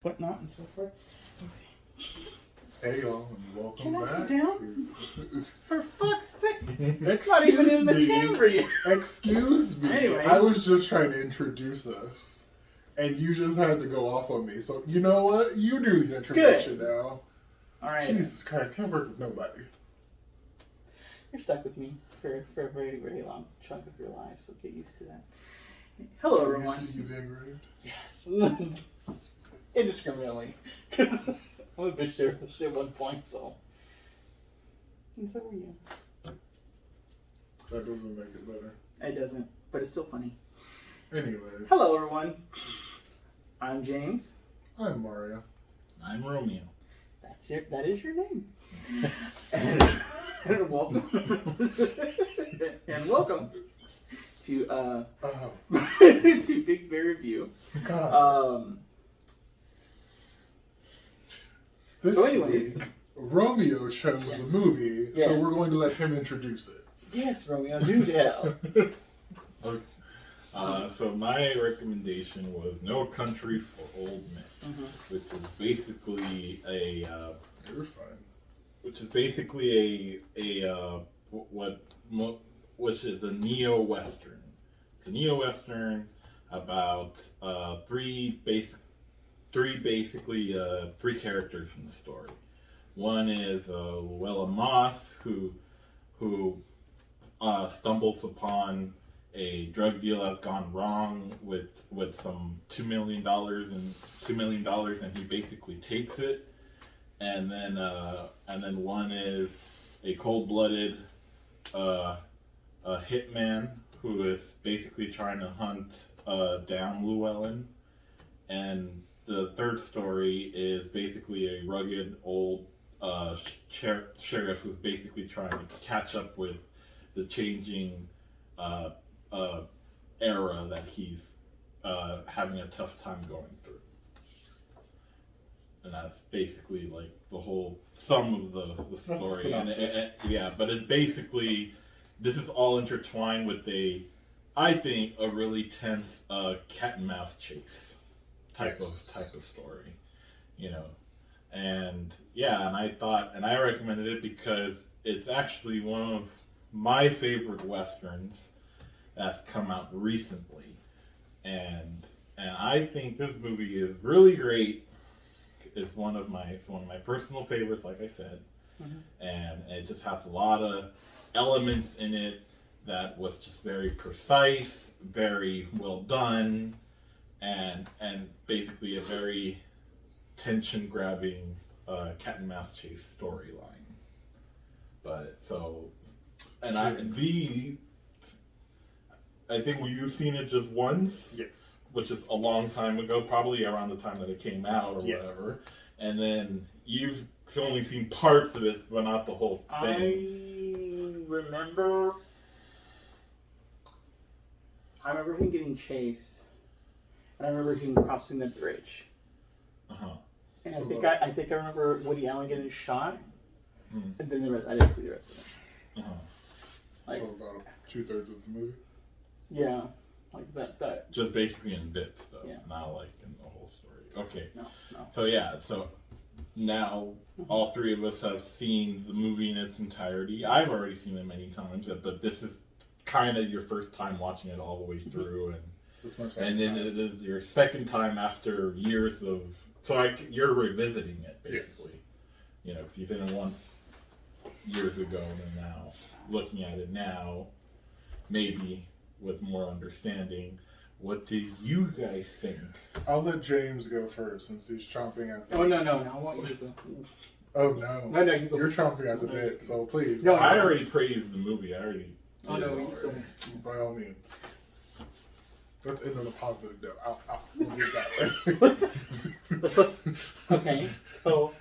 whatnot and so forth. Hey y'all, and welcome Can I back. sit down? For fuck's sake! Excuse Not even in the me. camera yet. Excuse me. Anyways. I was just trying to introduce us, and you just had to go off on me. So you know what? You do the introduction now. All right. Jesus Christ, can't work with nobody. You're stuck with me for a very, very long chunk of your life, so get used to that. Hello, everyone. Used to you being rude? Yes. Indiscriminately. I'm a bitch there at one point, so. And so were you. That doesn't make it better. It doesn't, but it's still funny. Anyway. Hello, everyone. I'm James. I'm Mario. I'm Romeo. That is your name. and welcome. and welcome to to Big Bear Review. God. So anyways, week, Romeo chose the movie, so we're going to let him introduce it. Yes, Romeo, do tell. Okay. So my recommendation was No Country for Old Men, which is basically You're fine. which is basically which is a neo-western. It's a neo-western about three characters in the story. One is Llewelyn Moss, who stumbles upon a drug deal that's gone wrong with some $2 million and he basically takes it. And then one is a cold-blooded hitman who is basically trying to hunt down Llewelyn. And the third story is basically a rugged old sheriff who's basically trying to catch up with the changing era that he's having a tough time going through. And that's basically like the whole sum of the story. But it's basically, this is all intertwined with I think a really tense cat and mouse chase type of story, you know. And I recommended it because it's actually one of my favorite westerns that's come out recently, and I think this movie is really great. It's one of my personal favorites, like I said, and it just has a lot of elements in it that was just very precise, very well done, and basically a very tension-grabbing cat and mouse chase storyline. But so, and I think you've seen it just once. Yes. Which is a long time ago, probably around the time that it came out or whatever. And then you've only seen parts of it, but not the whole thing. I remember him getting chased, and I remember him crossing the bridge. And I think I remember Woody Allen getting shot, and then I didn't see the rest of it. So about 2/3 of the movie. Yeah. Like that. Just basically in bits, though. Yeah. Not like in the whole story. Okay. No. So now all three of us have seen the movie in its entirety. I've already seen it many times, but this is kind of your first time watching it all the way through, That's my second and then time. it is your second time after years of. So you're revisiting it basically, you know, because you've seen it once years ago, and then now looking at it now, maybe with more understanding. What do you guys think? I'll let James go first since he's chomping at the... Oh, no. I want you to go. Oh, no. No, you go. You're chomping at the bit, so please. No, I already praised the movie. I already. Oh, no, you still. By all means. Let's end on a positive note. We'll do it that way. Okay, so,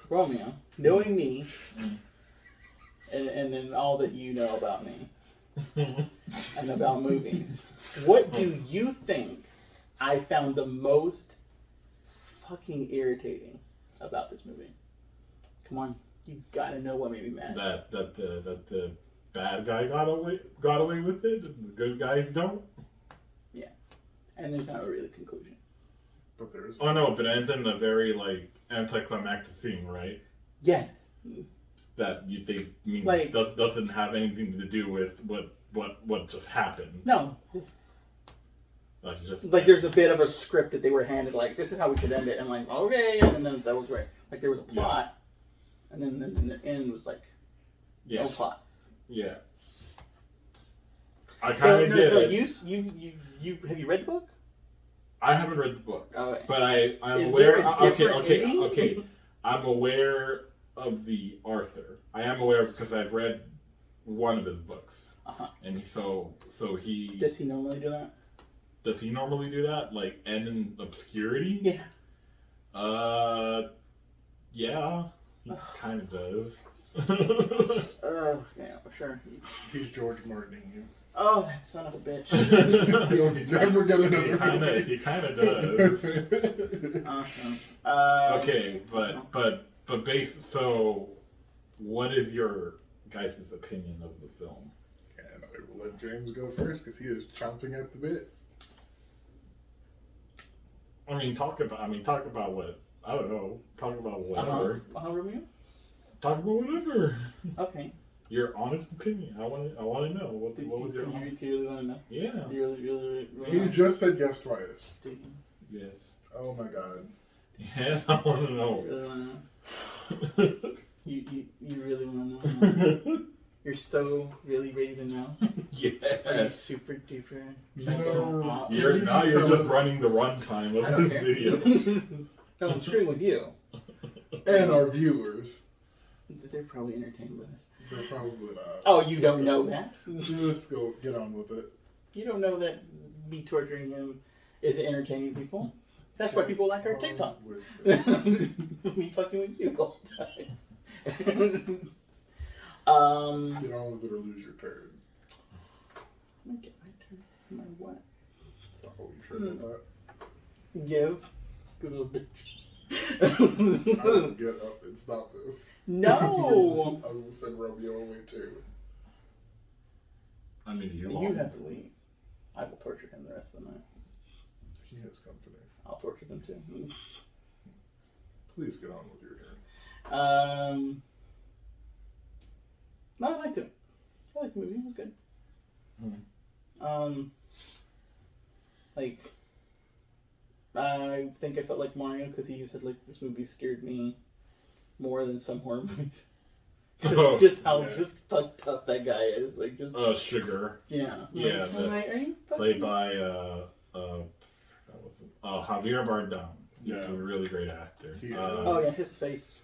Romeo, knowing me, and then all that you know about me, and about movies, what do you think I found the most fucking irritating about this movie? Come on, you gotta know what made me mad. That the bad guy got away with it, and the good guys don't. Yeah, and there's not really a conclusion. but there's. Oh no, but it ends in a very like anticlimactic scene, right? Yes. That they mean Like- doesn't have anything to do with what just happened. No. Like it's just Like there's a bit of a script that they were handed, like this is how we should end it, and like okay, and then that was right. Like there was a plot, and then the end was like no plot. Yeah. I kind of get it. You have you read the book? I haven't read the book, Okay. but I'm Is aware. there a different ending? Okay. I'm aware of the Arthur. I am aware because I've read one of his books, and so he Does he normally do that? Does he normally do that? Like end in obscurity? Yeah. Yeah, he kind of does. Yeah, sure. He's George Martining you. Oh, that son of a bitch. You'll never get another movie. He kind of does. Awesome. Okay, but so what is your guys' opinion of the film? And I will let James go first because he is chomping at the bit. I mean, talk about what? I don't know. Talk about whatever. Review? Talk about whatever. Okay. Your honest opinion. I want to know what was your. Do you really want to know? Yeah. You really He just said yes twice. Yes. Oh my god. Yeah, I want to know. You really want to know? You really want to know? You're so really ready to know? You're Yes. super duper. You know, You're just running the runtime I of don't this care. video. No, I'm screwing with you. and our viewers. They're probably entertained by this. They're probably not. Oh, you don't know that? Just go get on with it. You don't know that me torturing him is entertaining people? That's why people like our TikTok. Me fucking with you all the time. Get on with it or lose your turn. I'm gonna get my turn. My what? So, you sure about that? Yes. Because of a bitch. I will get up and stop this. No! I will send Romeo away too. I mean, you have to leave. I will torture him the rest of the night. He has company. I'll torture them too. Please get on with your turn. No, I liked it. I liked the movie. It was good. Like, I think I felt like Mario because he said like this movie scared me more than some horror movies. Just how just fucked up that guy is, like just. Sugar. Yeah. Yeah. Played by Javier Bardem. He's a really great actor. His face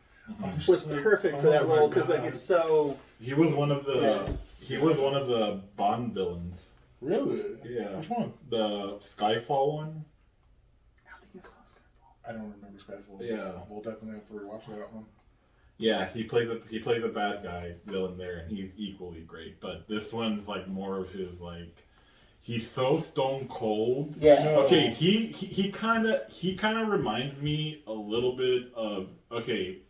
was perfect for that role because like it's so. He was one of the Bond villains. Really? Yeah. Which one? The Skyfall one. I don't think it's Skyfall. I don't remember Skyfall. Yeah. We'll definitely have to rewatch that one. Yeah, he plays a bad guy villain there, and he's equally great. But this one's like more of his like, he's so stone cold. Yeah. Okay, he kind of reminds me a little bit of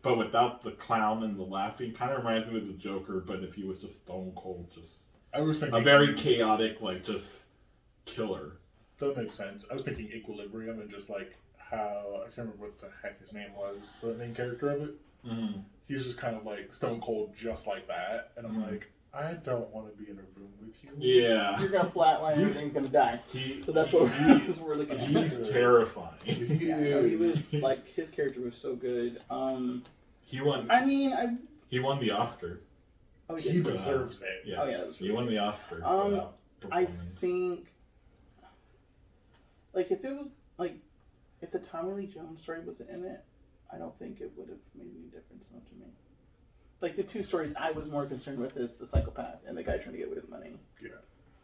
but without the clown and the laughing. Kind of reminds me of the Joker, but if he was just stone cold, just I was thinking a very chaotic, like just killer. That makes sense. I was thinking Equilibrium and just like how I can't remember what the heck his name was, the main character of it. Mm-hmm. He's just kind of like stone cold, just like that, and I'm like, I don't want to be in a room with you. Yeah, you're gonna flatline. Everything's gonna die. So that's what we're looking at. He's terrifying. He was like his character was so good. He won. He won the Oscar. Oh, he deserves it. Yeah. Oh yeah, that was he won the Oscar. For that I performance. think, like, if it was like, if the Tommy Lee Jones story wasn't in it, I don't think it would have made any difference to me. Like the two stories I was more concerned with is the psychopath and the guy trying to get away with money. Yeah.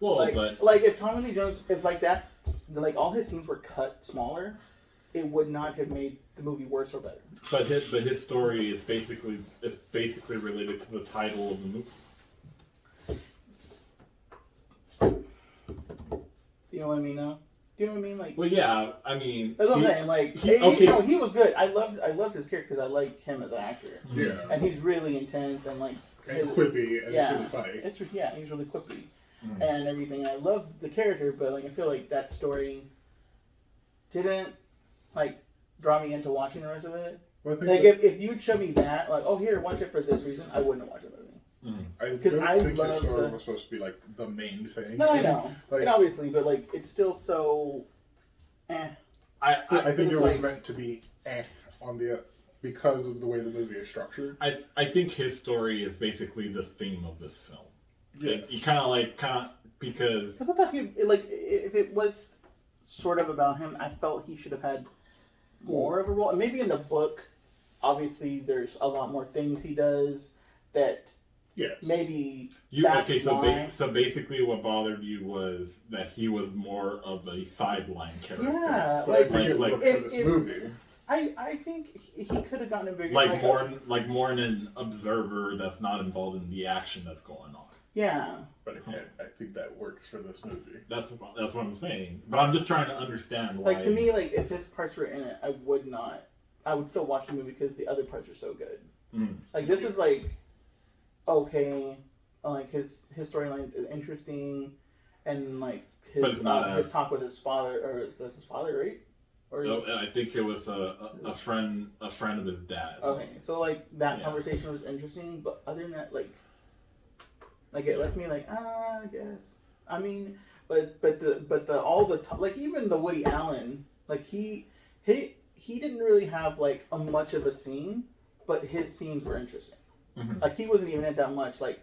Well, like if Tommy Lee Jones, if like that, like all his scenes were cut smaller, it would not have made the movie worse or better. But his story is basically related to the title of the movie. You know what I mean? Now, do you know what I mean? Like, well, yeah, I mean, that's what I'm saying. Like, he was good. I loved his character because I like him as an actor. Yeah. And he's really intense and like. And quippy, and it's really funny. He's really quippy and everything. I love the character, but like I feel like that story didn't like draw me into watching the rest of it. Well, I think Like that, if you'd show me that, like, oh here, watch it for this reason, I wouldn't watch the movie. I Because don't I think his love story the- was supposed to be like the main thing. No, I know, Like, and obviously, but like it's still so. I think it's it was like- meant to be on the because of the way the movie is structured. I think his story is basically the theme of this film. Yeah. Like, you kind of because I thought he like if it was sort of about him, I felt he should have had more of a role. And maybe in the book, obviously, there's a lot more things he does that Yes. maybe you that's okay. So why. so basically, what bothered you was that he was more of a sideline character. Yeah, But I like, think it like- worked if- for this if- movie. I think he could have gotten a bigger Like more in an observer that's not involved in the action that's going on. Yeah, But again, I think that works for this movie. That's what I'm saying. But I'm just trying to understand why. like to me, like if his parts were in it, I would not. I would still watch the movie because the other parts are so good. Mm. Like this is like okay, like his storyline is interesting, and like But it's his not his as- talk with his father, or that's his father, right? Or No, his, I think it was a friend of his dad's. okay, so like that Yeah. conversation was interesting, but other than that, like it left me like I guess. I mean, but the all the like even the Woody Allen, like he didn't really have like a much of a scene, but his scenes were interesting. Mhm. Like he wasn't even in that much. Like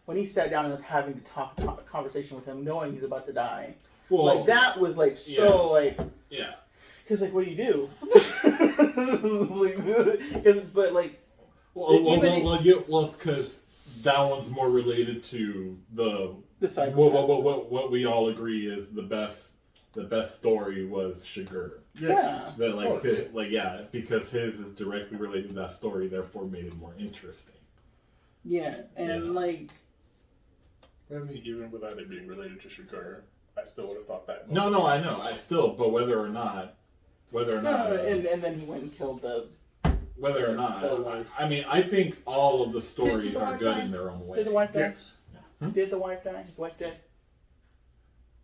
when he sat down and was having to talk a conversation with him, knowing he's about to die, Well, like that was like so like. Yeah. Cause like, what do you do? But like, It's because that one's more related to the psychopath. what we all agree is the best story was Chigurh. Yes. That Of course. because his is directly related to that story, therefore made it more interesting. Yeah, and Yeah. like, I mean, even without it being related to Chigurh, I still would have thought that. No, I know, but whether or not, and then he went and killed the. whether or not, The wife. I mean, I think all of the stories Did the are wife good die? in their own way. Did the wife die? Yes. Did the wife die? His wife dead?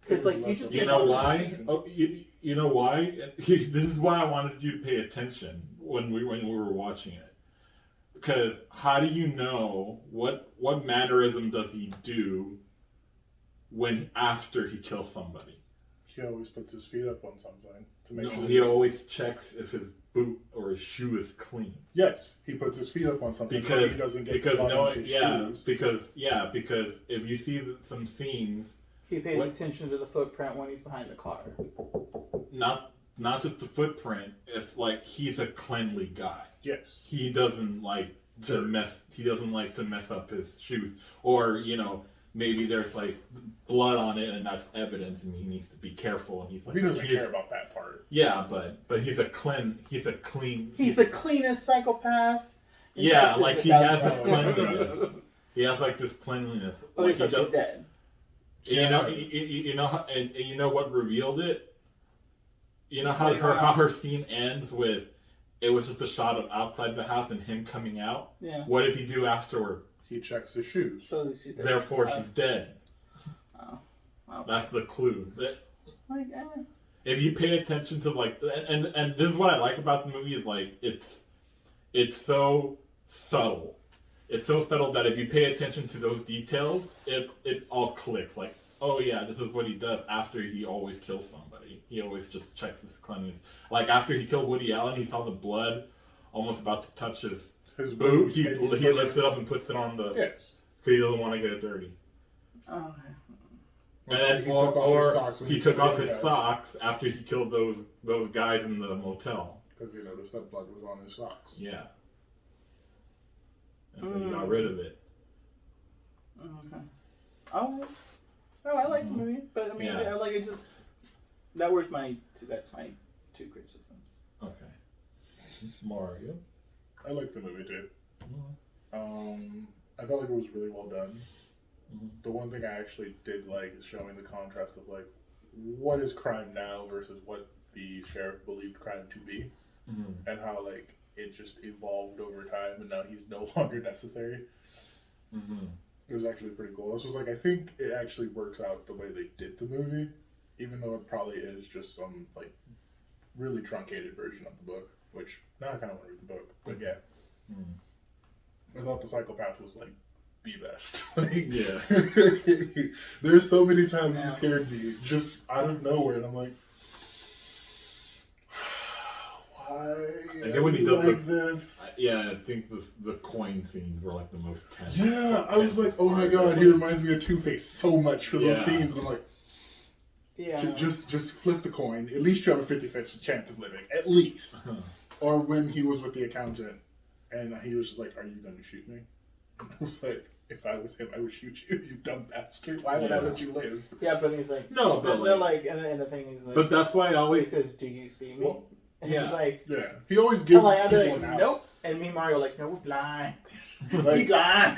Because like you just You know why? Oh, you know why? This is why I wanted you to pay attention when we were watching it. Because how do you know what mannerism does he do when after he kills somebody? He always puts his feet up on something to make No, sure. he always checks if his boot or his shoe is clean. Yes, he puts his feet up on something so Because he doesn't get because blood no on his yeah shoes. because if you see some scenes, he pays What? attention to the footprint when he's behind the car. not just the footprint, it's like he's a cleanly guy. Yes. He doesn't like to mess up his shoes, or maybe there's like blood on it and that's evidence and he needs to be careful, and he's like He doesn't he's- care about that part. yeah, but he's a clean He's the cleanest psychopath. And yeah, that's it, like he that's has this it. cleanliness. He has like this cleanliness. Okay, Like so he does. she's dead. And you know what revealed it? You know how her scene ends with it was just a shot of outside the house and him coming out. Yeah. What does he do afterward? He checks his shoes. So she's dead. Therefore, she's dead. Oh. Okay. That's the clue. Like, If you pay attention to and this is what I like about the movie is like it's so subtle. It's so subtle that if you pay attention to those details, it all clicks. Like, oh yeah, this is what he does after he always kills somebody. He always just checks his cleanliness. Like after he killed Woody Allen, he saw the blood almost about to touch his His boot. boots. He and lifts it up and puts it on the Yes. because he doesn't want to get it dirty. okay. And then, He took off his socks when he he took killed off the his other guy. socks after he killed those guys in the motel. Because he noticed that blood was on his socks. Yeah. And so he got rid of it. Okay. Oh, I like the movie, but I mean, Yeah. I like it. Just that's my two criticisms. Okay. Mario. I liked the movie too. I felt like it was really well done. Mhm. The one thing I actually did like is showing the contrast of like what is crime now versus what the sheriff believed crime to be, Mm-hmm. and how like it just evolved over time and now he's no longer necessary. Mm-hmm. It was actually pretty cool. This was like, I think it actually works out the way they did the movie, even though it probably is just some like really truncated version of the book, which now I kind of want to read the book. But yeah, I thought the psychopath was like the best. Yeah. There's so many times he scared me just out of nowhere, and I'm like, why? And then when he does like this. Yeah, I think the coin scenes were like the most tense. Yeah, I was like, oh my god, he reminds me of Two-Face so much for those scenes. And I'm like, just flip the coin. At least you have a 50-50 chance of living. At least. Or when he was with the accountant, and he was just like, are you going to shoot me? And I was like, if I was him, I would shoot you, you dumb bastard. Why would I let you live? Yeah, but he's like, no, but like, and the thing is, like, but that's why I always says, do you see me? Well, and he's like, yeah, he always gives I'd be people like, an out. nope. And me and Mario are like, no, we're blind. Like, we blind.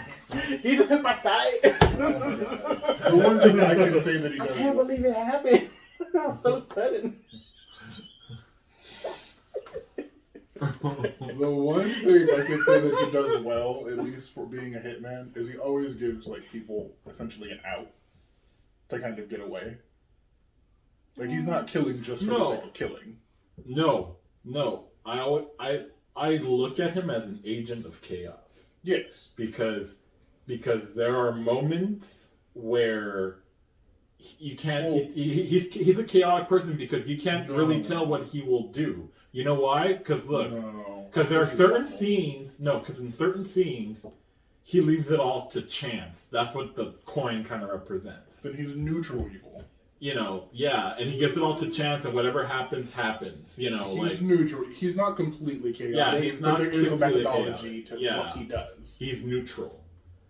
Jesus took my sight. The one thing I can say that he does. I can't believe it happened. So sudden. The one thing I can say that he does well, at least for being a hitman, is he always gives like people essentially an out to kind of get away. Like he's not killing just for the sake of killing. No. I look at him as an agent of chaos. Yes. Because there are moments where you can't. He's a chaotic person because you can't really tell what he will do. You know why? Because look, because there are certain scenes. No, because in certain scenes, he leaves it all to chance. That's what the coin kind of represents. Then he's neutral evil. You know, yeah, and he gives it all to chance, and whatever happens, happens. You know, he's neutral. He's not completely chaotic. Yeah, he's not. But there is a methodology chaotic. to what he does. He's neutral.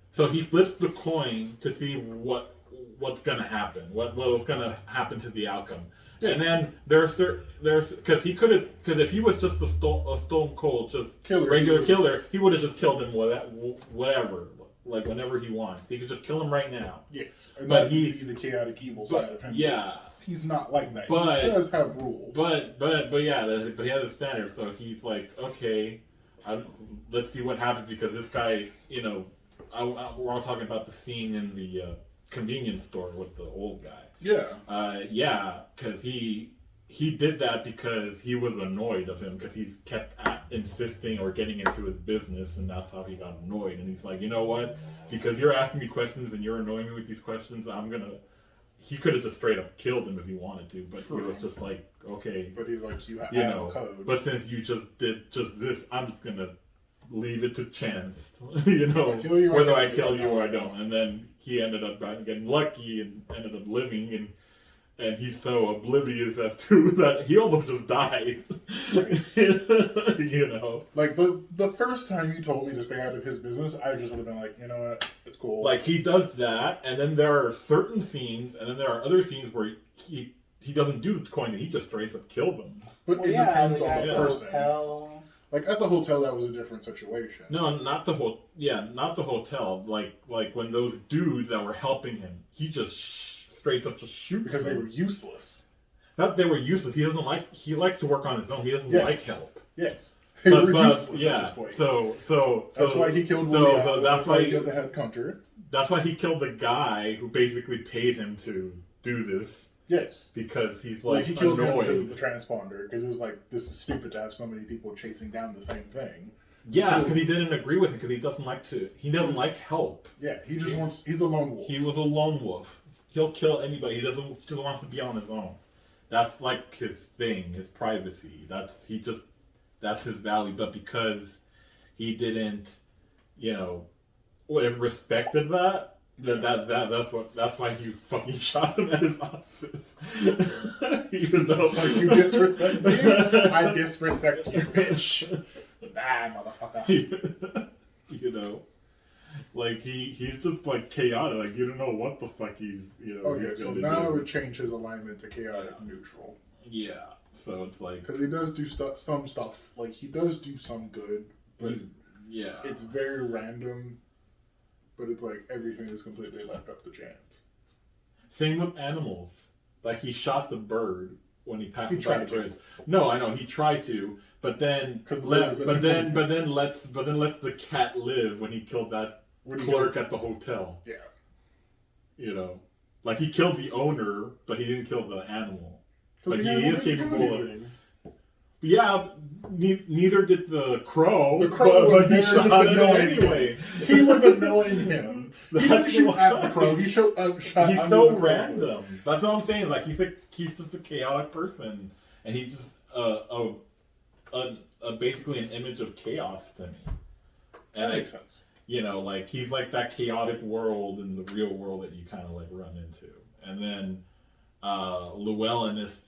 So he flips the coin to see what's gonna happen, what was gonna happen to the outcome. Yeah. And then there's because if he was just a stone cold regular killer, he would have just killed him whatever. Like whenever he wants, he could just kill him right now. Yes, and but he be the chaotic evil side of him. Yeah, he's not like that. But he does have rules. But he has a standard. So he's like, okay, let's see what happens because this guy, you know, we're all talking about the scene in the convenience store with the old guy. Yeah. Because he did that because he was annoyed of him because he's kept insisting or getting into his business, and that's how he got annoyed. And he's like, you know what? Because you're asking me questions and you're annoying me with these questions, he could have just straight up killed him if he wanted to, but he was just like, okay. But he's like, you have a code. But since you just did just this, I'm just gonna leave it to chance, you know, whether I kill you or I don't. And then he ended up getting lucky and ended up living, and he's so oblivious as to that he almost just died. Right. You know? Like, the first time you told me to stay out of his business, I just would have been like, you know what, it's cool. Like, he does that, and then there are certain scenes, and then there are other scenes where he doesn't do the coin, and he just straight up kills them. But it depends on the person. Hotel. Like, at the hotel, that was a different situation. No, not the hotel. Like when those dudes that were helping him, he just straight up just shoots because they were useless. Not that they were useless. He likes to work on his own. He doesn't like help. Yes. They were useless at this point. So that's why he killed Woody. So that's why he killed the head counter. That's why he killed the guy who basically paid him to do this. Yes. Because he's like he killed him because of the transponder. Because it was like, this is stupid to have so many people chasing down the same thing. Yeah, because he didn't agree with it because he doesn't like help. Yeah, he's a lone wolf. He was a lone wolf. He'll kill anybody. He just wants to be on his own. That's like his thing, his privacy. That's his value. But because he didn't, you know, respected that. That's why you fucking shot him at his office. You know, it's like, you disrespect me, I disrespect you, bitch. Motherfucker. You know, like he's just like chaotic. Like you don't know what the fuck he's, you know. Okay, so now I would change his alignment to chaotic neutral. Yeah, so it's like because he does do some stuff. Like he does do some good, but it's very random. But it's like everything is completely left up to chance. Same with animals. Like he shot the bird when he passed by the bridge. No, I know he tried to, but then lets the cat live when he killed that clerk at the hotel. Yeah. You know, like he killed the owner, but he didn't kill the animal. Like he is capable of. Yeah, neither did the crow. The crow was there just annoying anyway. He was annoying him. He didn't shoot at the crow. He shot. He's so random. That's what I'm saying. Like he's just a chaotic person, and he's just basically an image of chaos to me. And that makes sense. You know, like he's like that chaotic world in the real world that you kind of like run into, and then Llewelyn is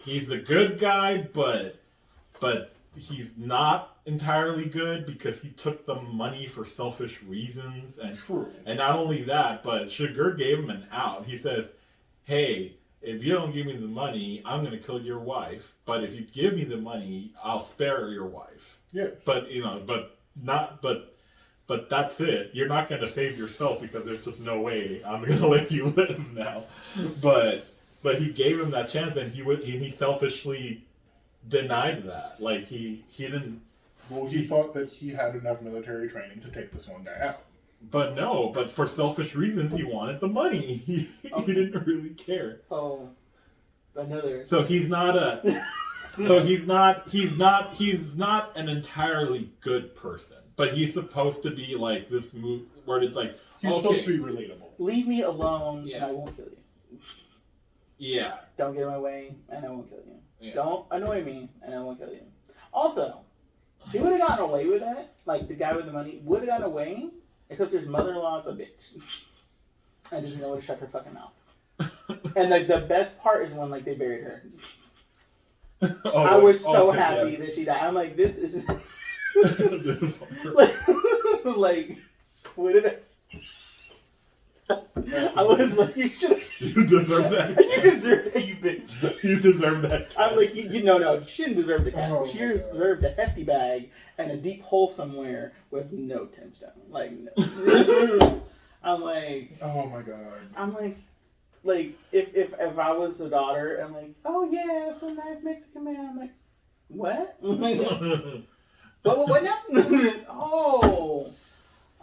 he's the good guy, but he's not entirely good because he took the money for selfish reasons, and True. And not only that, but Chigurh gave him an out. He says, "Hey, if you don't give me the money, I'm going to kill your wife. But if you give me the money, I'll spare your wife." Yes. But but that's it. You're not going to save yourself because there's just no way I'm going to let you live now. But he gave him that chance, and he selfishly denied that. Like he didn't. Well, he thought that he had enough military training to take this one guy out. But no, but for selfish reasons, he wanted the money. He didn't really care. So another. So he's not a. So he's not an entirely good person. But he's supposed to be like this move where it's like he's supposed to be relatable. Leave me alone, and I won't kill you. Yeah. Don't get in my way, and I won't kill you. Yeah. Don't annoy me, and I won't kill you. Also, he would have gotten away with that. Like the guy with the money would have gotten away, except his mother-in-law's a bitch, and doesn't know how to shut her fucking mouth. And like the best part is when like they buried her. I was so happy that she died. I'm like, this is. like, what did I was like, you should. You deserve that. You deserve that, you bitch. You deserve that. I'm like, no, she didn't deserve the cash. Oh, She deserved a hefty bag and a deep hole somewhere with no tombstone. Like, no. I'm like, oh my god. I'm like if I was the daughter, I'm like, oh yeah, it's a nice Mexican man. I'm like, what? What now? Oh,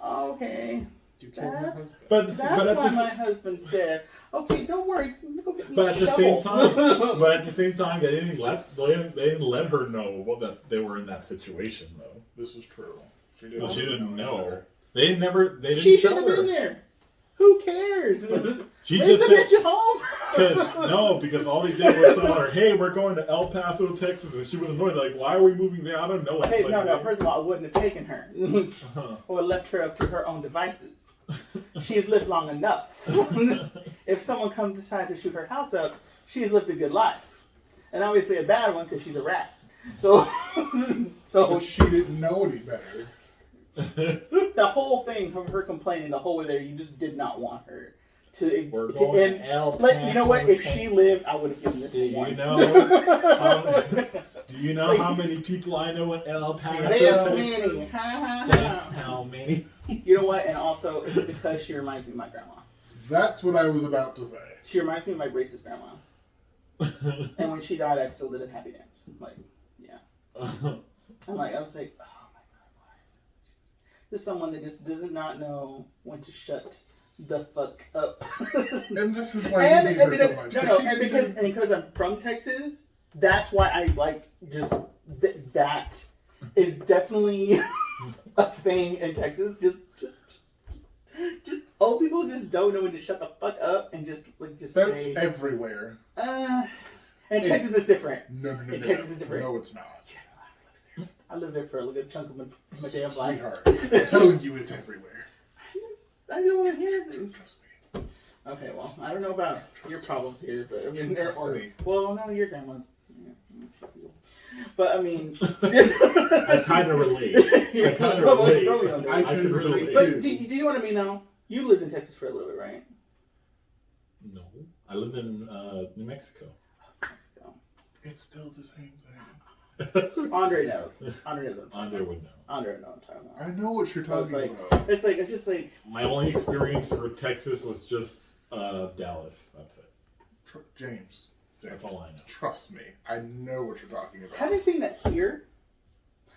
okay. You killed my husband. That's why my husband's dead. Okay, don't worry. Go get me But a at the same time, they didn't let her know that they were in that situation though. This is true. She didn't know. They didn't She show should have her. been there. Who cares? She Leave just the said, bitch at home. because all they did was tell her, "Hey, we're going to El Paso, Texas," and she was annoyed. Like, why are we moving there? I don't know. Hey, like, no. First of all, I wouldn't have taken her or left her up to her own devices. She has lived long enough. If someone comes decide to shoot her house up, she has lived a good life, and obviously a bad one because she's a rat. So but she didn't know any better. The whole thing of her complaining the whole way there, you just did not want her to. We're going to El Paso. But you know what? If she lived, I would have given this one. Do you know how many people I know in El Paso? There's many. That's how many. You know what? And also, it's because she reminds me of my grandma. That's what I was about to say. She reminds me of my racist grandma. And when she died, I still did a happy dance. Like, yeah. I was like, oh my god, why is this? This is someone that just does not know when to shut the fuck up. And this is why you hate her so much. And because I'm from Texas, that's why I like just that is definitely a thing in Texas. Just old people just don't know when to shut the fuck up and just that's say. Everywhere. And Texas is different. No. Texas is different. No, it's not. I lived there for a good chunk of my damn life. I'm telling you, it's everywhere. I don't want to hear it. Trust me. Okay, well, I don't know about your problems here, but I mean, Trust me. well, no, your grandma's. But I mean, I kind of relate. I can relate. But do you know what I mean? Though you lived in Texas for a little bit, right? No, I lived in New Mexico. Mexico. It's still the same thing. Andre knows. Andre would know. Andre would know. Andre knows what I'm talking about. I know what you're talking about. It's just like my only experience for Texas was just Dallas. That's it. James. That's all I know. Trust me, I know what you're talking about. Haven't seen that here.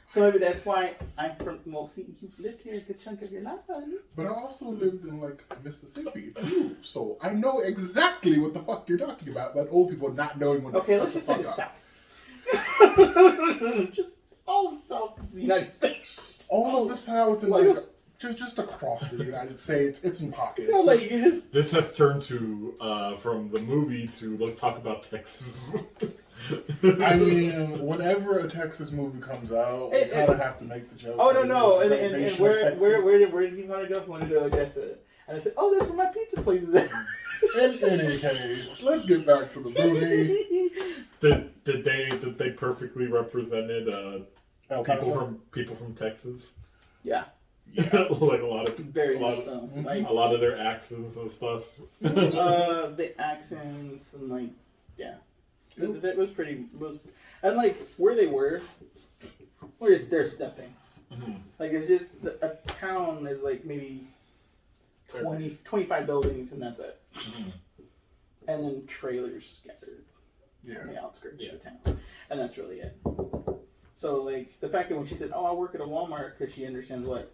So maybe that's why I'm from. Well, see, you've lived here a good chunk of your life, honey. But I also lived in Mississippi too, so I know exactly what the fuck you're talking about old people not knowing when. Okay, let's just say the South. Just all of South the United States. All of the South and like just across the United States. It's in pockets. Yeah, like you just. This has turned to from the movie to let's talk about Texas. I mean, whenever a Texas movie comes out, we kind of have to make the joke. Oh no! And where did he want to go? He wanted to go to Odessa, and I said, "Oh, that's where my pizza place is at." In any case, let's get back to the movie. Did they perfectly represented people from Texas? Yeah. Like a lot of a lot of their accents and stuff. The accents and like that was pretty and like where they were. There's nothing. Mm-hmm. Like it's just a town is like maybe 25 buildings and that's it. Mm-hmm. And then trailers scattered on the outskirts of the town, and that's really it. So like the fact that when she said, "Oh, I work at a Walmart," because she understands what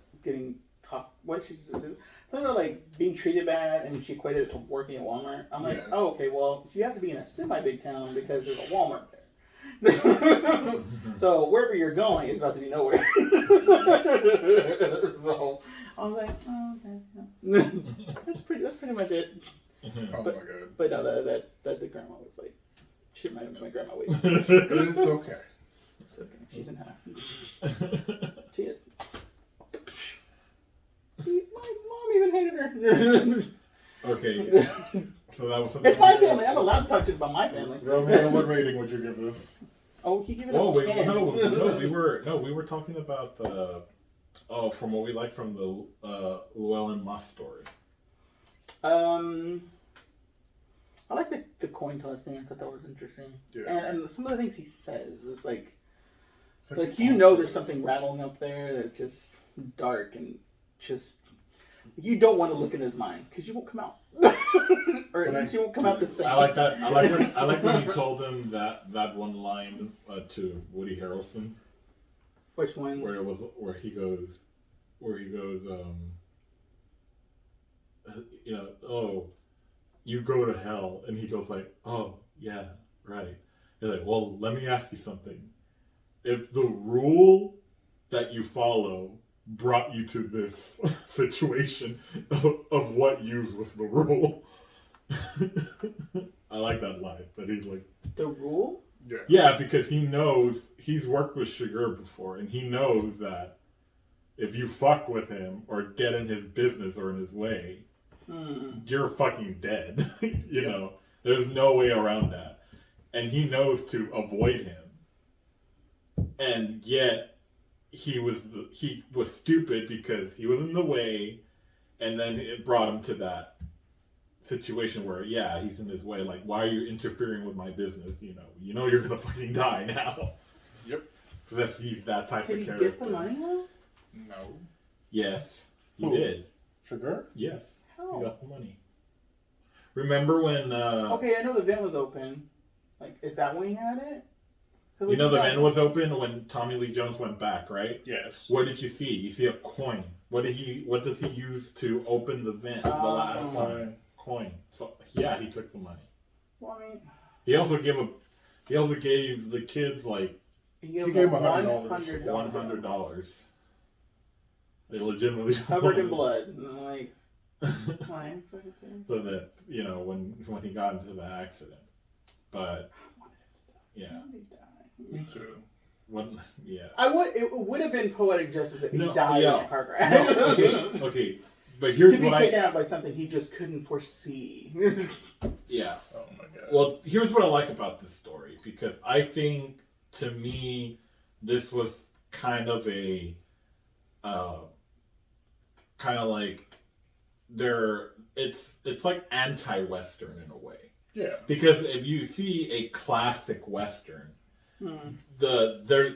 she says, something about like being treated bad, and she equated it to working at Walmart. I'm like, oh, okay, well, you have to be in a semi-big town because there's a Walmart there. So wherever you're going is about to be nowhere. So I was like, oh, okay, yeah. That's pretty much it. Oh my god! But no, that the grandma was like, she might have been my grandma. Wait, it's okay. It's okay. She's in half. She is. My mom even hated her. Okay, so that was something. It's my family. I'm allowed to talk to you about my family. Romeo, what rating would you give this? Oh, he gave it a 10. No, we were talking about the from what we like from the Llewelyn Moss story. I like the coin toss thing. I thought that was interesting. Yeah. And some of the things he says is like there's something rattling up there that's just dark and just you don't want to look in his mind because you won't come out, or at least you won't come out the same. I like that. I like when he told him that one line to Woody Harrelson. Which one? Where he goes, oh, you go to hell, and he goes like, oh yeah, right. He's like, well, let me ask you something. If the rule that you follow brought you to this situation, of what use was the rule? I like that line. That he like the rule. Yeah, because he knows he's worked with Chigurh before, and he knows that if you fuck with him or get in his business or in his way, you're fucking dead. You know, there's no way around that, and he knows to avoid him, and yet he was stupid because he was in the way, and then it brought him to that situation where he's in his way. Like, why are you interfering with my business? You know you're gonna fucking die now. Yep. He's that type Did of character. Did he get the money though? No. Yes, he did. Chigurh? Yes. How? He got the money. Remember when? Okay, I know the vent was open. Like, is that when he had it? The vent was open when Tommy Lee Jones went back, right? Yes. What did you see? You see a coin. What does he use to open the vent the last time? Coin. So yeah, he took the money. Well, I mean, he also gave the kids like he gave him $100. They legitimately Covered in blood. And I'm like, fine, fucking serious. So that when he got into the accident, but yeah. Me too. It would have been poetic justice if he died in a car crash. No, okay. But here's to be taken out by something he just couldn't foresee. Yeah. Oh my god. Well, here's what I like about this story, because I think, to me, this was kind of a, it's like anti-Western in a way. Yeah. Because if you see a classic Western, there's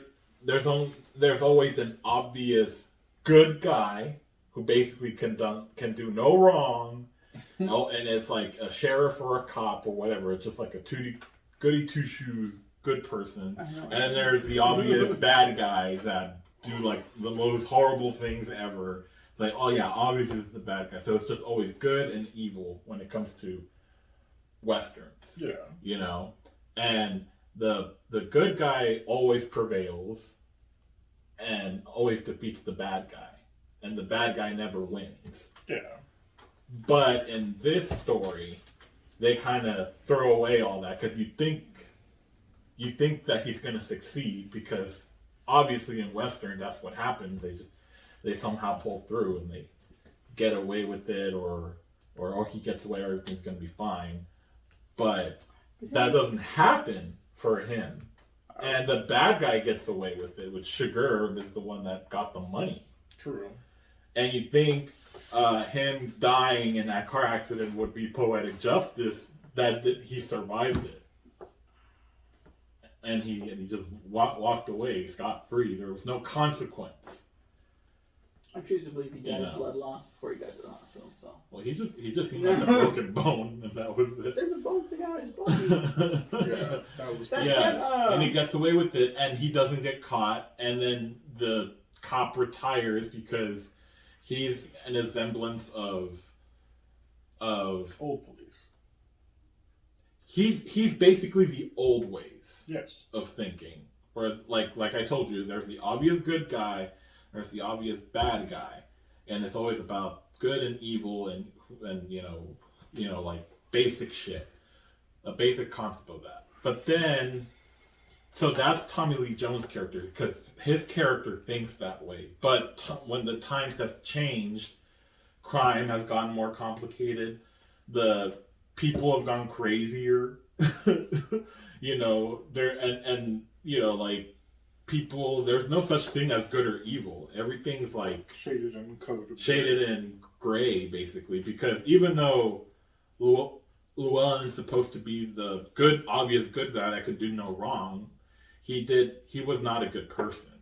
always an obvious good guy who basically can do no wrong. And it's like a sheriff or a cop or whatever. It's just like a goody two shoes good person. And then there's the obvious bad guys that do like the most horrible things ever. It's like, oh yeah, obviously this is the bad guy. So it's just always good and evil when it comes to Westerns. Yeah. And the good guy always prevails and always defeats the bad guy, and the bad guy never wins. Yeah. But in this story, they kind of throw away all that because you think that he's going to succeed, because obviously in Western that's what happens. They somehow pull through and they get away with it, or he gets away, everything's going to be fine. But that doesn't happen for him. And the bad guy gets away with it, which Chigurh is the one that got the money. True. And you think him dying in that car accident would be poetic justice, that he survived it. And he just walked away scot-free. There was no consequence. I'm choosing to believe he died of blood loss before he got to the hospital. So. Well, he just seemed like a broken bone, and that was it. There's a bone sticking out of his body. Yeah, that was. And he gets away with it, and he doesn't get caught. And then the cop retires because he's an semblance of old police. He's basically the old ways. Yes. Of thinking, where like I told you, there's the obvious good guy. There's the obvious bad guy, and it's always about good and evil and you know like basic shit, a basic concept of that. But then, so that's Tommy Lee Jones' character, because his character thinks that way. But when the times have changed, crime has gotten more complicated. The people have gone crazier. And like. People, there's no such thing as good or evil. Everything's like shaded and coded. Shaded in gray, basically, because even though Llewelyn is supposed to be the good, obvious good guy that could do no wrong, he was not a good person.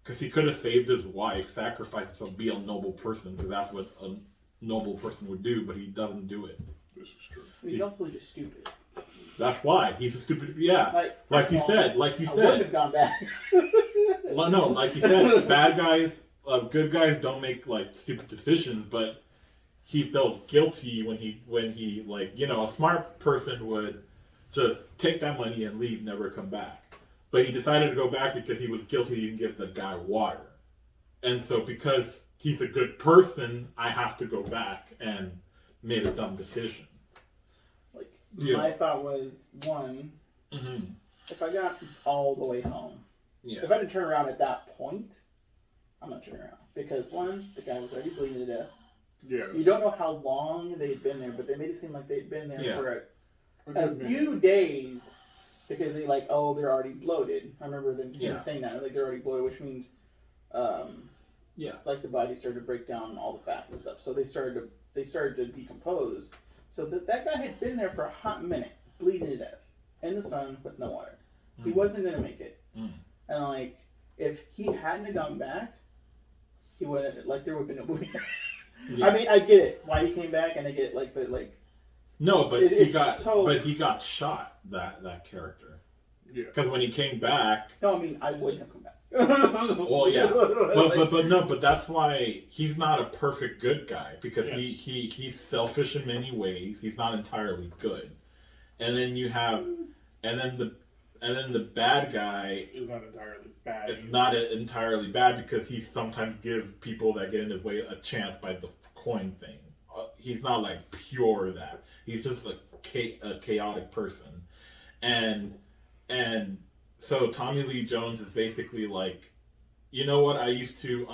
Because he could have saved his wife, sacrificed himself, be a noble person, because that's what a noble person would do, but he doesn't do it. This is true. He's also just stupid. That's why he's a stupid. Yeah, like you said. I wouldn't have gone back. Well, no, like you said, bad guys, good guys don't make like stupid decisions. But he felt guilty when he like, a smart person would just take that money and leave, never come back. But he decided to go back because he was guilty. He didn't give the guy water, and so because he's a good person, I have to go back, and made a dumb decision. My thought was, one, if I got all the way home, if I didn't turn around at that point, I'm not turning around. Because, one, the guy was already bleeding to death. Yeah. You don't know how long they'd been there, but they made it seem like they'd been there for a few days, because they're already bloated. I remember them saying that, like, they're already bloated, which means, like, the body started to break down all the fats and stuff. So they started to decompose. So that guy had been there for a hot minute, bleeding to death, in the sun with no water. He wasn't going to make it. And, if he hadn't gone back, he would have, there would have been no movie. I mean, I get it, why he came back, and I get, No, but he got shot, that character. Yeah. Because when he came back... No, I mean, I wouldn't have come back. Well, yeah, but that's why he's not a perfect good guy, because he's selfish in many ways. He's not entirely good, and then the bad guy is not entirely bad. It's not entirely bad because he sometimes gives people that get in his way a chance by the coin thing. He's not like pure that. He's just a chaotic person, and. So Tommy Lee Jones is basically like, you know what? I used to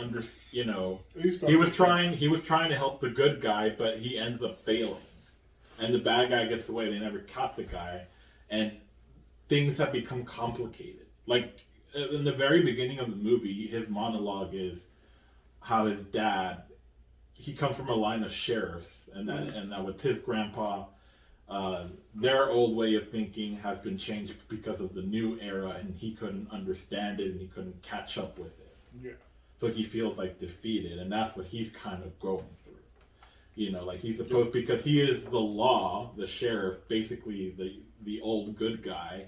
he was trying to help the good guy, but he ends up failing, and the bad guy gets away. They never caught the guy, and things have become complicated. Like in the very beginning of the movie, his monologue is how his dad, he comes from a line of sheriffs, and that with his grandpa. Their old way of thinking has been changed because of the new era, and he couldn't understand it and he couldn't catch up with it. Yeah. So he feels like defeated, and that's what he's kind of going through. He's supposed, because he is the law, the sheriff, basically the old good guy.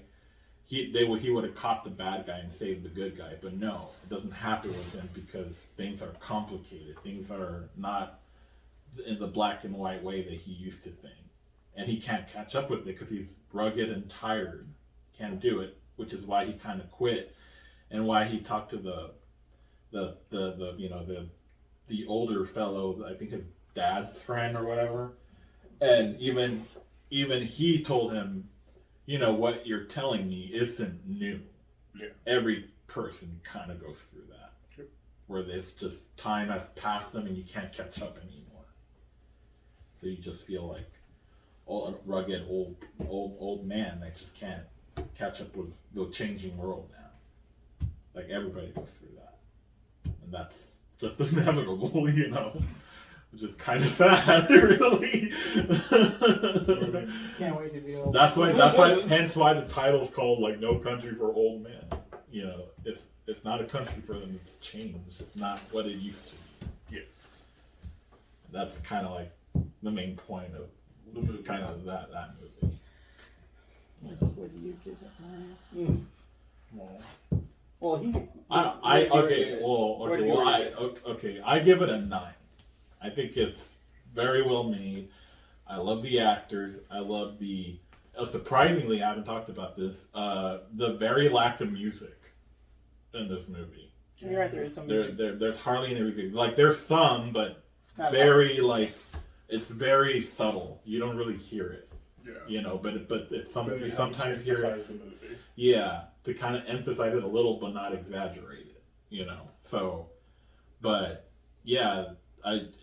He would have caught the bad guy and saved the good guy, but no, it doesn't happen with him because things are complicated. Things are not in the black and white way that he used to think. And he can't catch up with it because he's rugged and tired. Can't do it. which is why he kind of quit, and why he talked to the you know the older fellow, I think his dad's friend or whatever, and even he told him, you know, what you're telling me isn't new. Yeah. Every person kind of goes through that. Yep. Where it's just time has passed them and you can't catch up anymore. So you just feel like a rugged old man that just can't catch up with the changing world now. Like everybody goes through that. And that's just inevitable, you know. Which is kind of sad, really. Can't wait to be old. That's why, hence why the title's called like No Country for Old Men. You know, it's not a country for them. It's changed. It's not what it used to be. Yes. That's kind of like the main point of the movie, kind of that movie. You know? What do you give it, Mario? Well, I give it a 9. I think it's very well made. I love the actors. I love the surprisingly, I haven't talked about this. The very lack of music in this movie. You're right, there is some music. There's hardly any music. Like there's some, but Not very like it's very subtle. You don't really hear it. Yeah. You know, but it's something you But sometimes hear it. the movie. Yeah, to kind of emphasize it a little, but not exaggerate it. You know, so, but yeah,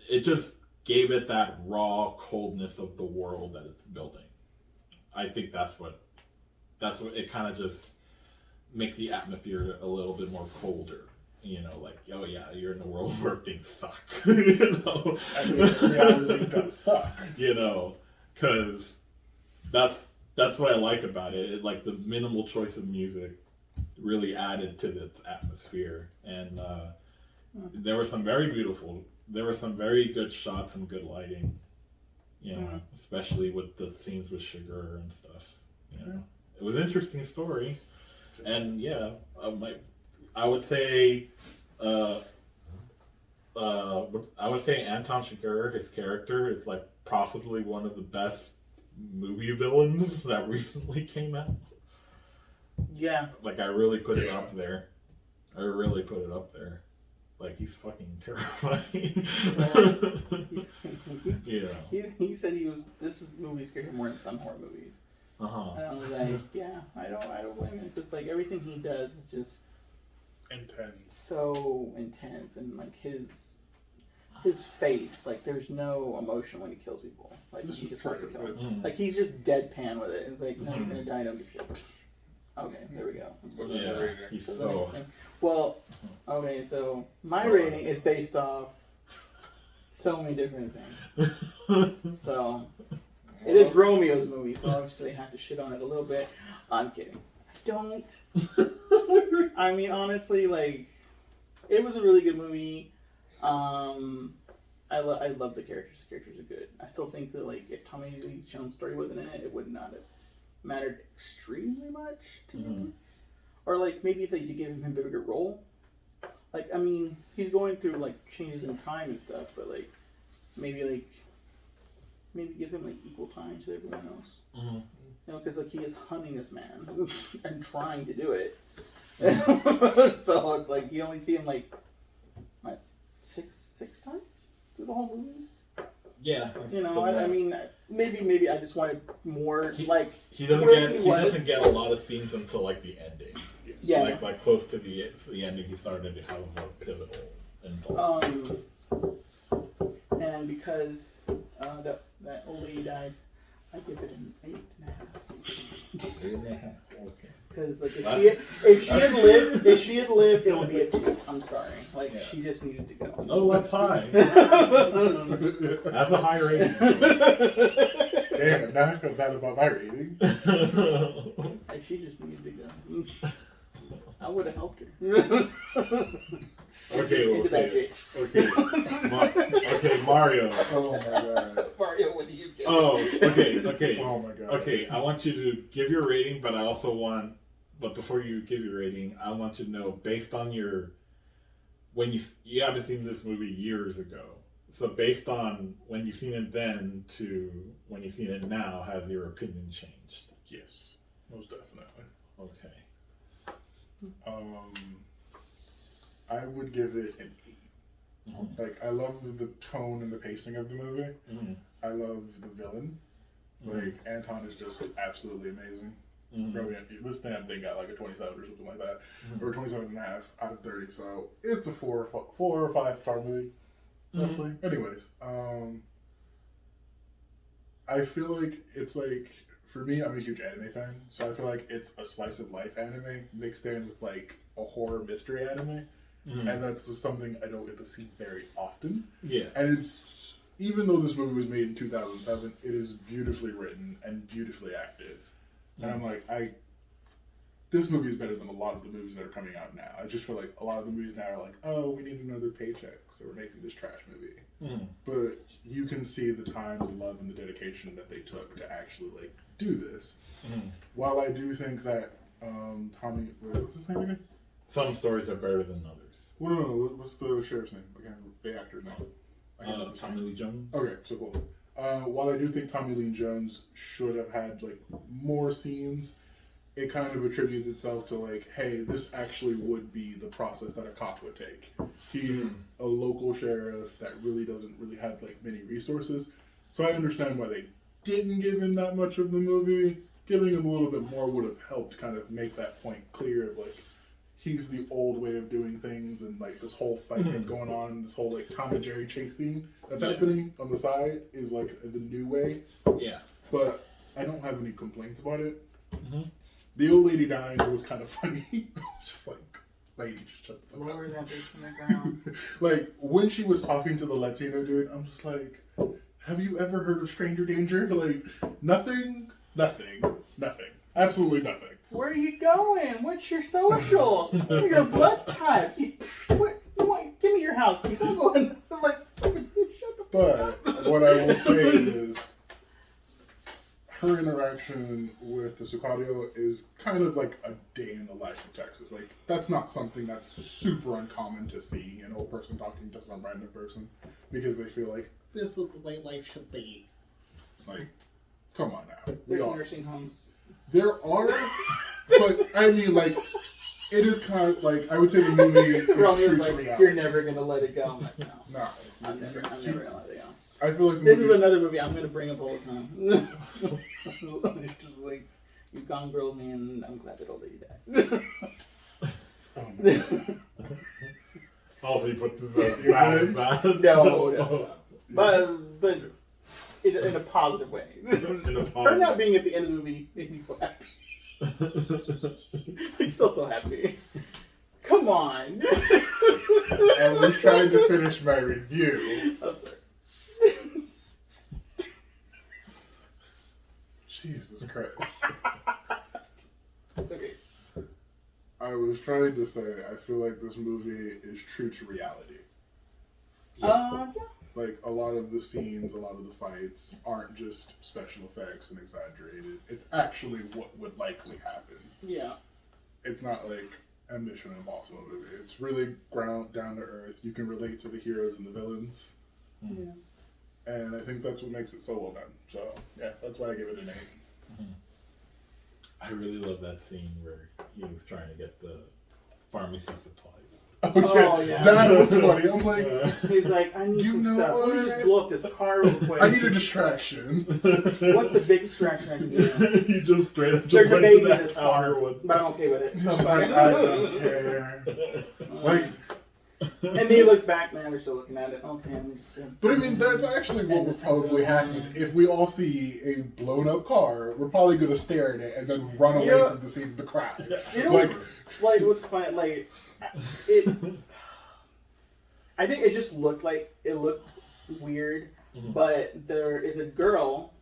it just gave it that raw coldness of the world that it's building. I think that's what it kind of just makes the atmosphere a little bit more colder. You know, like, oh yeah, you're in a world where things suck. You know, I mean, reality does suck. You know, because that's what I like about it. Like the minimal choice of music really added to its atmosphere, and there were some very good shots and good lighting. You know, especially with the scenes with Chigurh and stuff. You know, it was an interesting story, and yeah, I would say Anton Chigurh, his character, is like possibly one of the best movie villains that recently came out. Yeah. Like I really put it up there. Like he's fucking terrifying. He said this movie scared him more than some horror movies. Uh-huh. And I was like, yeah, I don't blame him, because like everything he does is just intense, so intense, and like his face, like there's no emotion when he kills people. Like he just wants to kill them. Mm-hmm. Like he's just deadpan with it. It's like, no, you're gonna die, don't give a shit. Okay, there we go. Yeah, he's so. Well, okay, so my rating is based off so many different things. So it is Romeo's movie, so obviously I have to shit on it a little bit. I'm kidding. I don't. I mean, honestly, like, it was a really good movie. I love the characters. The characters are good. I still think that, like, if Tommy Lee Jones' story wasn't in it, it would not have mattered extremely much to me. Or, like, maybe if they could give him a bigger role. Like, I mean, he's going through, like, changes in time and stuff, but, like, maybe give him, like, equal time to everyone else. Mm-hmm. You know, because, like, he is hunting this man and trying to do it. So it's like, you only see him, like, what, six times through the whole movie? Yeah. You know, I mean, maybe I just wanted more, he doesn't get a lot of scenes until, like, the ending. Yeah. Like close to the ending, he started to have a more pivotal involvement. And because that old lady died, I give it an 8.5. 8.5. Okay. Because like if she had lived, it would be a 2. I'm sorry. Like she just needed to go. Oh, that's high. That's a high rating. Damn it! Now I feel bad about my rating. Like she just needed to go. I would have helped her. Okay, Mario. Oh my god. Mario, what do you get? Oh, okay. Oh my god. Okay, I want you to give your rating, but I also want, but before you give your rating, I want you to know, based on when you haven't seen this movie years ago, so based on when you've seen it then to when you've seen it now, has your opinion changed? Yes, most definitely. Okay. I would give it an 8. Mm-hmm. Like, I love the tone and the pacing of the movie. Mm-hmm. I love the villain. Like, Anton is just absolutely amazing. Brilliant. This damn thing got like a 27 or something like that, or 27.5 out of 30. So it's a 4 or 5 star movie, roughly. Anyways, I feel like it's like, for me, I'm a huge anime fan, so I feel like it's a slice of life anime mixed in with like a horror mystery anime, and that's just something I don't get to see very often. Yeah, and it's, even though this movie was made in 2007, it is beautifully written and beautifully acted. And I'm like, this movie is better than a lot of the movies that are coming out now. I just feel like a lot of the movies now are like, oh, we need another paycheck, so we're making this trash movie. But you can see the time, the love, and the dedication that they took to actually like do this. While I do think that Tommy, what's his name again? Some stories are better than others. Well, no, what's the sheriff's name? Again, the actor's name. Tommy Lee Jones. Okay, so cool. While I do think Tommy Lee Jones should have had like more scenes, it kind of attributes itself to like, hey, this actually would be the process that a cop would take. He's a local sheriff that really doesn't really have like many resources, so I understand why they didn't give him that much of the movie. Giving him a little bit more would have helped kind of make that point clear of like, he's the old way of doing things, and like this whole fight that's going on, this whole like Tom and Jerry chase scene that's happening on the side is like the new way. Yeah. But I don't have any complaints about it. The old lady dying was kind of funny. It's just like, lady, just shut the fuck up. Lower that bitch from the ground. Like, when she was talking to the Latino dude, I'm just like, have you ever heard of stranger danger? Like, nothing. Absolutely nothing. Where are you going? What's your social? You're your blood type. Give me your house keys. I'm going. I'm like, shut the fuck up. But what I will say is, her interaction with the Sicario is kind of like a day in the life of Texas. Like, that's not something that's super uncommon to see, an old person talking to some random person, because they feel like, this is the way life should be. Like, come on now. There's nursing homes. There are, but I mean, like, it is kind of like, I would say the movie is true to reality. You're never going to let it go. I'm like, no. No. I'm never going to let it go. I feel like this is another movie I'm going to bring up all the time. It's just like, you've gone grilled me, and I'm glad that old lady died. Also, you put the No. But in a positive way. Her not being at the end of the movie made me so happy. I'm still so happy. Come on. I was trying to finish my review. I'm sorry. Jesus Christ. Okay. I was trying to say, I feel like this movie is true to reality. Yeah. Like, a lot of the scenes, a lot of the fights aren't just special effects and exaggerated. It's actually what would likely happen. Yeah. It's not like a Mission Impossible movie. It's really ground down to earth. You can relate to the heroes and the villains. Yeah. And I think that's what makes it so well done. So, yeah, that's why I give it an 8. I really love that scene where he was trying to get the pharmacy supplies. Oh, yeah. That was funny. I'm like, he's like, I need some stuff. Let me just blow up this car real quick. I need a distraction. What's the biggest distraction I can do? He just straight up There's just a went baby to in this car, but I'm okay with it. He's like, I don't care. Like, and then he looks back, man, they're still looking at it. Okay, let me just... But I mean, that's actually what would probably happen. If we all see a blown up car, we're probably going to stare at it and then run away from the scene of the crowd. You know what's funny? Like, I think it just looked weird, but there is a girl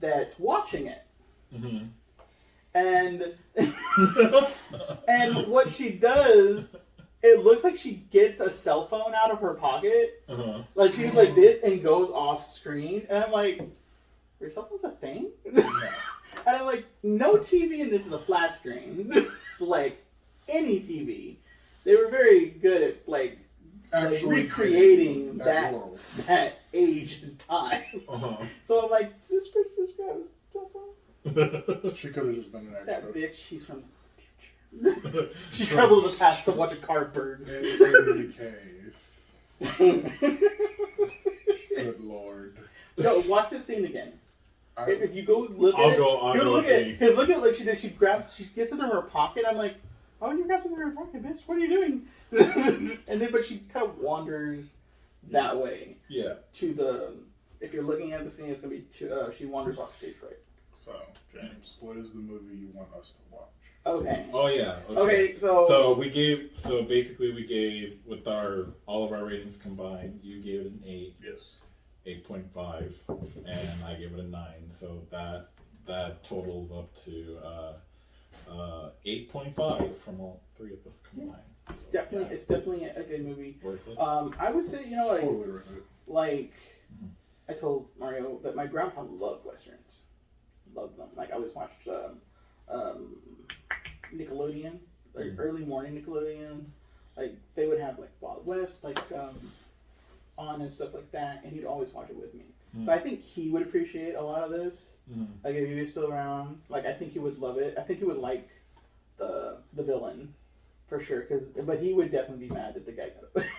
that's watching it. And and what she does, it looks like she gets a cell phone out of her pocket. Like, she's like this and goes off screen. And I'm like, your cell phone's a thing? And I'm like, no TV in this is a flat screen. Like, any TV. They were very good at, like recreating that age and time. So I'm like, this guy was a cell phone? She could have just been an extra. That bitch, she's from the She traveled to the past to watch a car burn. In any case. Good Lord. No, watch that scene again. If you go look at I'll it, go look see. at it. Because look at like she gets it in her pocket. I'm like, why would you grab something in her pocket, bitch? What are you doing? And then, but she kind of wanders that way. Yeah. To the, if you're looking at the scene, it's gonna be she wanders off stage right. So, James, what is the movie you want us to watch? Okay. Oh yeah. Okay, so basically we gave with all of our ratings combined, you gave it an 8. Yes. 8.5, and I gave it a 9. So that totals up to 8.5 from all three of us combined. It's definitely a good movie. Worth it. I would say like Totally worth it. like I told Mario that my grandpa loved westerns, loved them. Like I always watched Nickelodeon, like early morning Nickelodeon. Like they would have like Wild West, like on and stuff like that, and he'd always watch it with me. So I think he would appreciate a lot of this. Like if he was still around, like I think he would love it. I think he would like the villain for sure. But he would definitely be mad that the guy got it.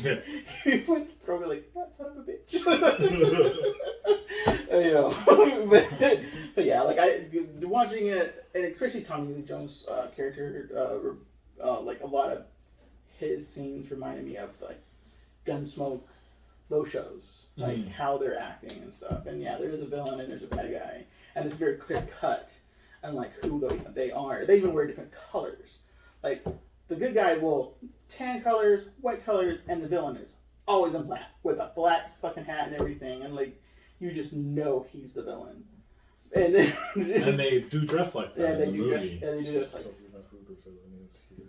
Yeah. He would probably like, that son of a bitch. You know, but yeah, like watching it, and especially Tommy Lee Jones' character, like a lot of his scenes reminded me of like Gunsmoke, those shows, like how they're acting and stuff. And yeah, there's a villain and there's a bad guy, and it's very clear cut, and like who they are. They even wear different colors. Like the good guy will tan colors, white colors, and the villain is always in black with a black fucking hat and everything, and like you just know he's the villain. And then, and they do dress like that. Yeah, they in the do dress. movie. Yeah, they do dress like. Tell me about who the villain is here.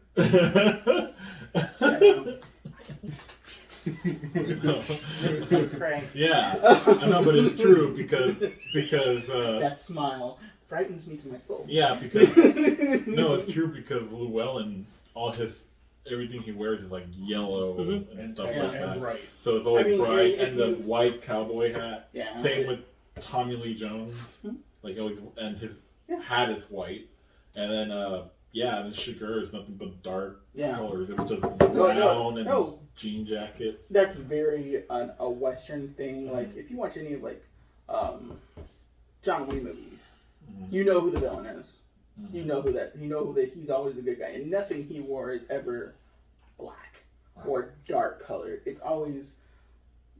This is my prank. Yeah, I know, but it's true because that smile frightens me to my soul. Yeah, because no, it's true because Llewelyn, everything he wears is like yellow and stuff like that. Right. So it's always bright, and the you... white cowboy hat. Yeah. Same with Tommy Lee Jones, like always, and his hat is white, and then and Chigurh is nothing but dark colors. It was just brown and jean jacket. That's very a Western thing. Like if you watch any of like John Wayne movies, you know who the villain is. You know that he's always the good guy, and nothing he wore is ever black or dark colored. It's always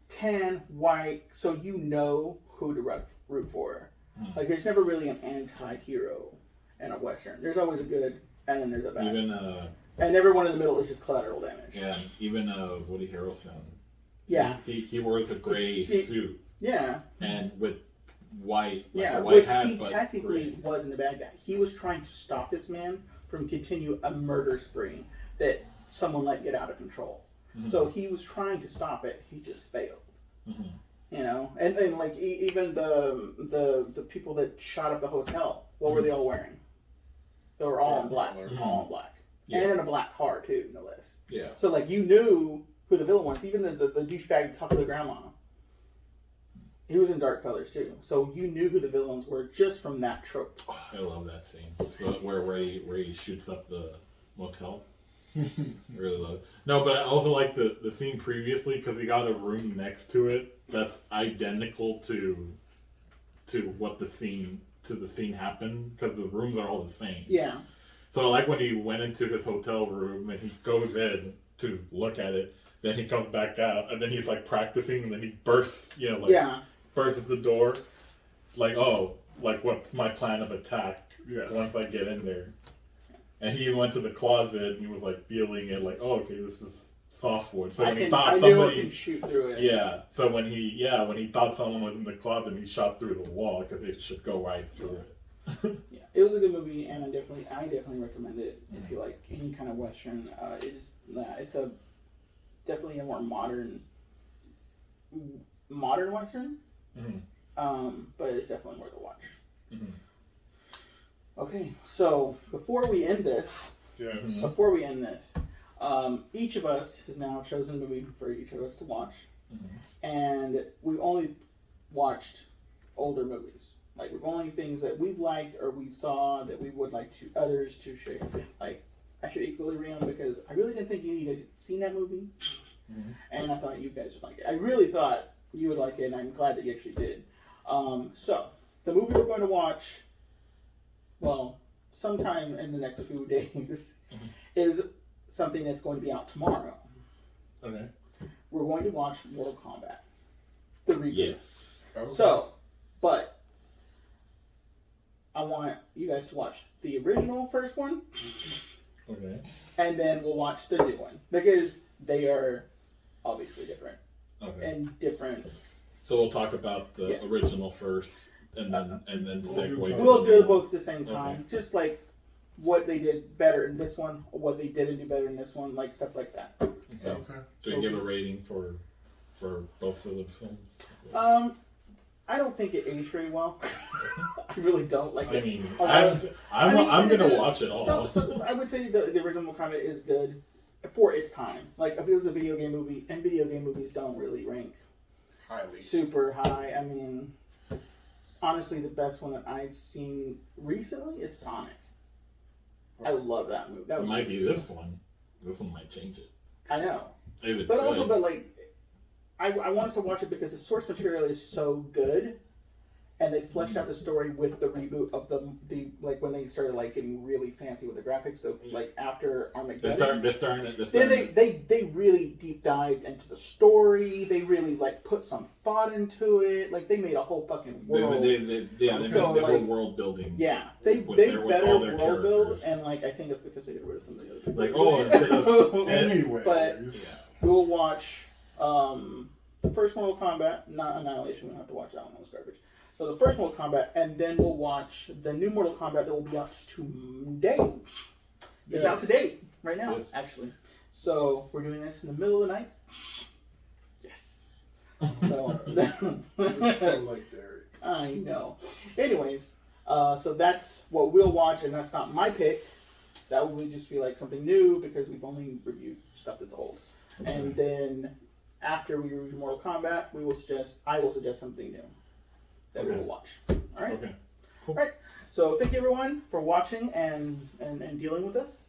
tan, white, so you know who to root for. Like there's never really an anti-hero in a Western. There's always a good, and then there's a bad. And everyone in the middle is just collateral damage. Yeah, even Woody Harrelson. Yeah. He wears a gray suit. Yeah. And with white, which hat, he technically wasn't a bad guy. He was trying to stop this man from continue a murder spree that someone let get out of control. So he was trying to stop it. He just failed. You know, and like even the people that shot up the hotel, what were they all wearing? They were all in black. All in black. Yeah. And in a black car too, no less. Yeah. So like you knew who the villain was. Even the douchebag talked to the grandma. He was in dark colors too, so you knew who the villains were just from that trope. Oh, I love that scene where he shoots up the motel. I really love it. No, but I also like the scene previously because we got a room next to it that's identical to what the scene happened because the rooms are all the same. Yeah. So I like when he went into his hotel room and he goes in to look at it, then he comes back out and then he's like practicing and then he bursts, bursts the door, like what's my plan of attack once I get in there. And he went to the closet and he was like feeling it, like, oh, okay, this is softwood. So when he thought somebody can shoot through it. Yeah. So when he thought someone was in the closet, he shot through the wall because it should go right through it. Yeah, it was a good movie, and I definitely recommend it if you like any kind of Western. It's definitely a more modern Western. But it's definitely worth a watch. Okay, so before we end this, each of us has now chosen a movie for each of us to watch, and we've only watched older movies. Like, we're going things that we've liked or we saw that we would like to others to share. Like, I should equally read on because I really didn't think any of you guys had seen that movie. Mm-hmm. And I thought you guys would like it. I really thought you would like it, and I'm glad that you actually did. So, the movie we're going to watch, well, sometime in the next few days, is something that's going to be out tomorrow. Okay. We're going to watch Mortal Kombat. The reboot. Yes. Okay. So, but I want you guys to watch the original first one. Okay. And then we'll watch the new one. Because they are obviously different. Okay. And different. So we'll talk about the original first, and then segue. We'll do both at the same time. Okay. Just like what they did better in this one, or what they didn't do better in this one, like stuff like that. Okay. So, Okay. Do we give a rating for both of the films? I don't think it aged very well. I really don't like it. I mean, I'm gonna watch it all. So I would say the original Kombat is good for its time. Like, if it was a video game movie, and video game movies don't really rank Highly. super high. I mean, honestly, the best one that I've seen recently is Sonic. I love that movie. That It might be this one. This one might change it. I know. If it's But good. also, I want us to watch it because the source material is so good, and they fleshed out the story with the reboot of the like when they started like getting really fancy with the graphics. So like after Armageddon, they're starting. Then they really deep dived into the story. They really like put some thought into it. Like they made a whole fucking world. They made whole world building. Yeah, they better world build, and like I think it's because they get rid of some of the other people. Like instead of Anyways. But we'll watch the first Mortal Kombat, not Annihilation. We don't have to watch that one. That was garbage. So the first Mortal Kombat, and then we'll watch the new Mortal Kombat that will be out today. It's out today, right now, actually. So we're doing this in the middle of the night. Yes. So You're so like Derek. I know. Anyways, so that's what we'll watch, and that's not my pick. That would just be like something new because we've only reviewed stuff that's old. And then after we review Mortal Kombat, I will suggest something new that we will watch. All right. Okay. All Cool. right. So thank you everyone for watching and dealing with us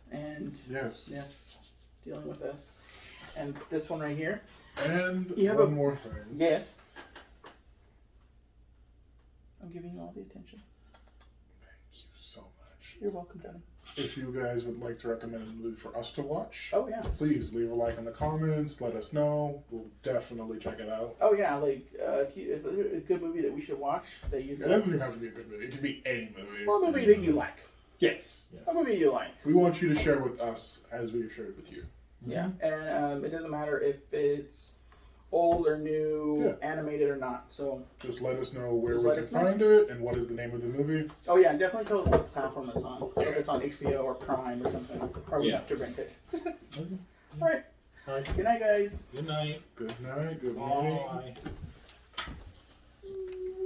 yes, dealing with us. And this one right here. And you have one more thing. Yes. I'm giving you all the attention. Thank you so much. You're welcome, Danny. If you guys would like to recommend a movie for us to watch, oh yeah, please leave a like in the comments. Let us know. We'll definitely check it out. Oh yeah, like if there's a good movie that we should watch that you. It doesn't even have to be a good movie. It could be any movie. Well, a movie that you like. Yes. A movie you like. We want you to share with us as we've shared with you. Yeah, and it doesn't matter if it's old or new, animated or not. So just let us know where we can find it and what is the name of the movie. Oh yeah, definitely tell us what platform it's on. So if it's on HBO or Prime or something, or we have to rent it. All right. Good night, guys. Good night. Good night. Good morning. Bye.